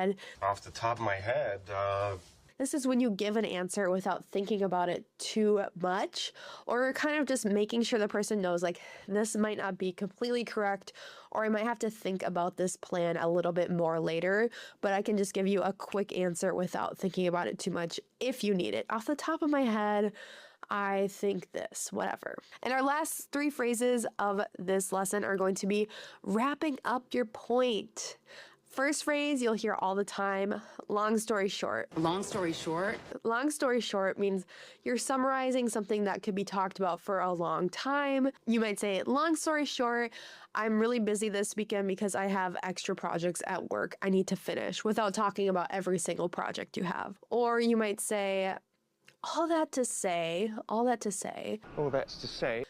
head. Off the top of my head, This is when you give an answer without thinking about it too much, or kind of just making sure the person knows, like, this might not be completely correct, or I might have to think about this plan a little bit more later, but I can just give you a quick answer without thinking about it too much if you need it. Off the top of my head, I think this, whatever. And our last 3 phrases of this lesson are going to be wrapping up your point. First phrase you'll hear all the time, long story short. Long story short? Long story short means you're summarizing something that could be talked about for a long time. You might say, long story short, I'm really busy this weekend because I have extra projects at work I need to finish, without talking about every single project you have. Or you might say, all that's to say.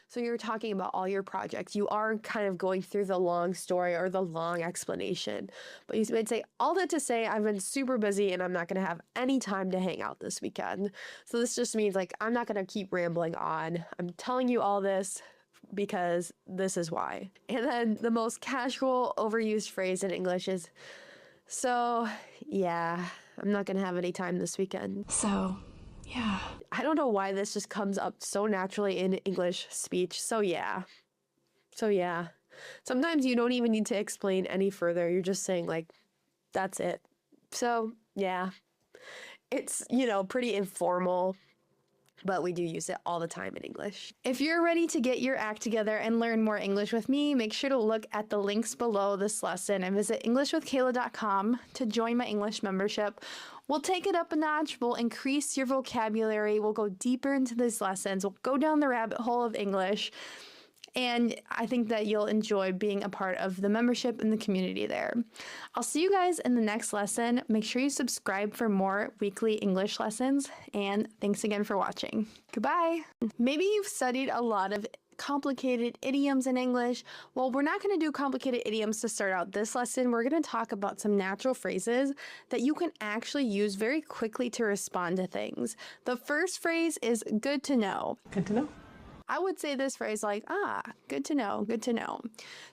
So you're talking about all your projects. You are kind of going through the long story or the long explanation. But you might say, all that to say, I've been super busy and I'm not going to have any time to hang out this weekend. So this just means, like, I'm not going to keep rambling on. I'm telling you all this because this is why. And then the most casual, overused phrase in English is, so, yeah, I'm not going to have any time this weekend. So, yeah. I don't know why this just comes up so naturally in English speech. So yeah. Sometimes you don't even need to explain any further. You're just saying, like, that's it. So yeah. It's, pretty informal, but we do use it all the time in English. If you're ready to get your act together and learn more English with me, make sure to look at the links below this lesson and visit EnglishWithKayla.com to join my English membership. We'll take it up a notch, we'll increase your vocabulary, we'll go deeper into these lessons, we'll go down the rabbit hole of English, and I think that you'll enjoy being a part of the membership and the community there. I'll see you guys in the next lesson. Make sure you subscribe for more weekly English lessons, and thanks again for watching. Goodbye! Maybe you've studied a lot of complicated idioms in English. Well, we're not going to do complicated idioms to start out this lesson. We're going to talk about some natural phrases that you can actually use very quickly to respond to things. The first phrase is good to know. Good to know. I would say this phrase like, good to know, good to know.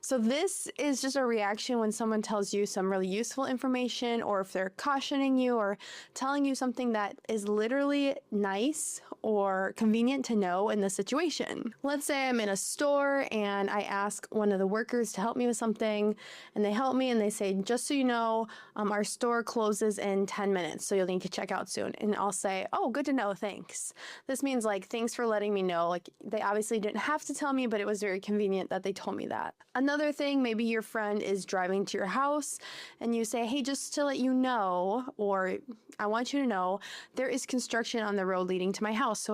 So this is just a reaction when someone tells you some really useful information, or if they're cautioning you or telling you something that is literally nice or convenient to know in the situation. Let's say I'm in a store and I ask one of the workers to help me with something, and they help me and they say, just so you know, our store closes in 10 minutes, so you'll need to check out soon. And I'll say, oh, good to know, thanks. This means, like, thanks for letting me know. Like, they obviously didn't have to tell me, but it was very convenient that they told me that. Another thing, maybe your friend is driving to your house and you say, hey, just to let you know, or I want you to know, there is construction on the road leading to my house. So